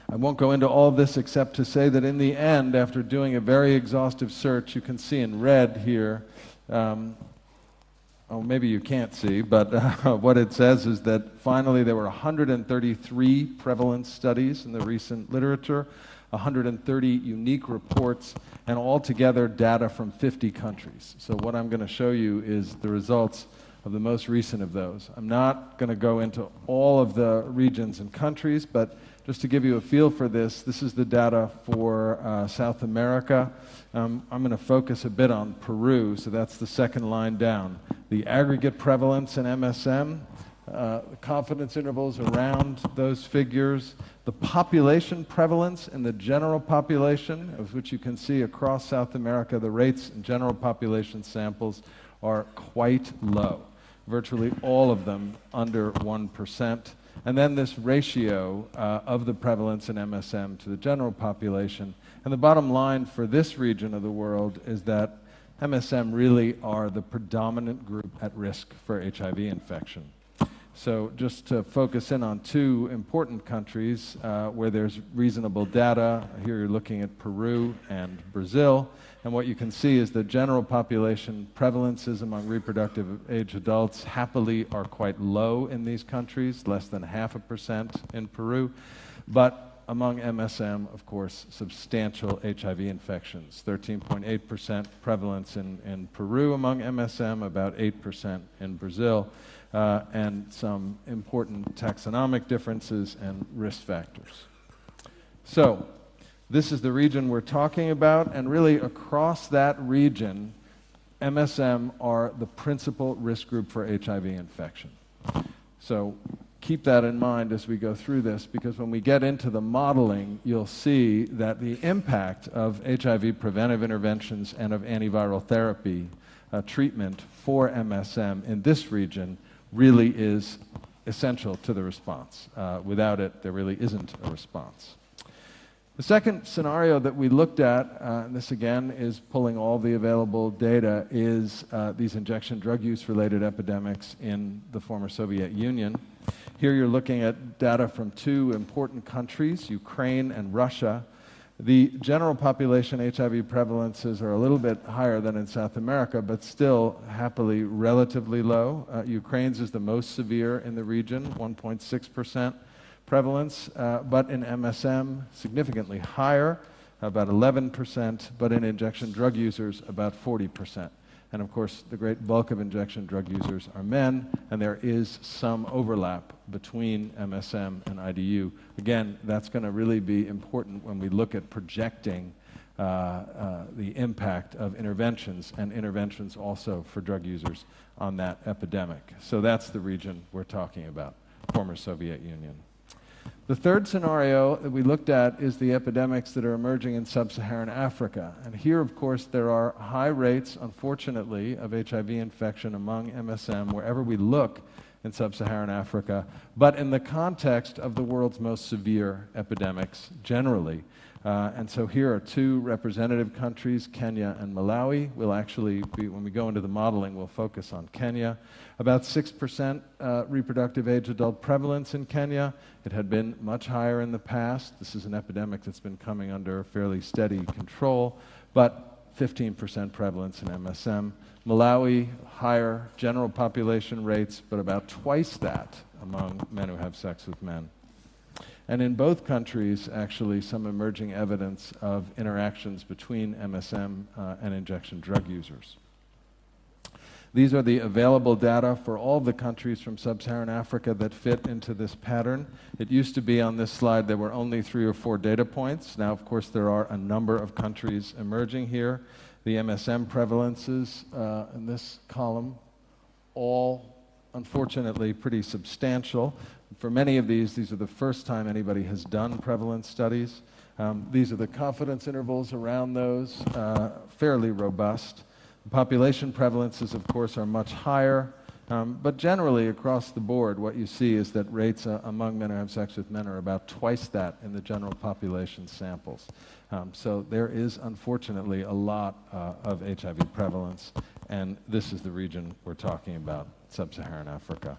I won't go into all of this except to say that in the end, after doing a very exhaustive search, you can see in red here, oh, maybe you can't see, but what it says is that finally there were 133 prevalence studies in the recent literature, 130 unique reports, and altogether data from 50 countries. So what I'm going to show you is the results of the most recent of those. I'm not going to go into all of the regions and countries, but just to give you a feel for this, this is the data for South America. I'm going to focus a bit on Peru, so that's the second line down. The aggregate prevalence in MSM, the confidence intervals around those figures, the population prevalence in the general population, of which you can see across South America, the rates in general population samples are quite low. Virtually all of them under 1%. And then this ratio of the prevalence in MSM to the general population. And the bottom line for this region of the world is that MSM really are the predominant group at risk for HIV infection. So just to focus in on two important countries where there's reasonable data, here you're looking at Peru and Brazil, and what you can see is that general population prevalences among reproductive age adults happily are quite low in these countries, less than 0.5% in Peru, but among MSM, of course, substantial HIV infections, 13.8% prevalence in Peru among MSM, about 8% in Brazil, and some important taxonomic differences and risk factors. So, this is the region we're talking about, and really across that region, MSM are the principal risk group for HIV infection. So keep that in mind as we go through this, because when we get into the modeling, you'll see that the impact of HIV preventive interventions and of antiviral therapy treatment for MSM in this region really is essential to the response. Without it, there really isn't a response. The second scenario that we looked at, and this again is pulling all the available data, is these injection drug use related epidemics in the former Soviet Union. Here you're looking at data from two important countries, Ukraine and Russia. The general population HIV prevalences are a little bit higher than in South America, but still happily relatively low. Ukraine's is the most severe in the region, 1.6%. prevalence, but in MSM, significantly higher, about 11%, but in injection drug users, about 40%. And of course, the great bulk of injection drug users are men, and there is some overlap between MSM and IDU. Again, that's going to really be important when we look at projecting the impact of interventions, and interventions also for drug users on that epidemic. So that's the region we're talking about, former Soviet Union. The third scenario that we looked at is the epidemics that are emerging in sub-Saharan Africa. And here, of course, there are high rates, unfortunately, of HIV infection among MSM wherever we look in sub-Saharan Africa, but in the context of the world's most severe epidemics generally. And so here are two representative countries, Kenya and Malawi. We'll actually, when we go into the modeling, we'll focus on Kenya. About 6% reproductive age adult prevalence in Kenya. It had been much higher in the past. This is an epidemic that's been coming under fairly steady control, but 15% prevalence in MSM. Malawi, higher general population rates, but about twice that among men who have sex with men. And in both countries, actually, some emerging evidence of interactions between MSM and injection drug users. These are the available data for all the countries from sub-Saharan Africa that fit into this pattern. It used to be on this slide there were only 3 or 4 data points. Now, of course, there are a number of countries emerging here. The MSM prevalences in this column, all unfortunately pretty substantial. For many of these are the first time anybody has done prevalence studies. These are the confidence intervals around those, fairly robust. The population prevalences, of course, are much higher, but generally across the board, what you see is that rates among men who have sex with men are about twice that in the general population samples. So there is, unfortunately, a lot of HIV prevalence, and this is the region we're talking about, sub-Saharan Africa.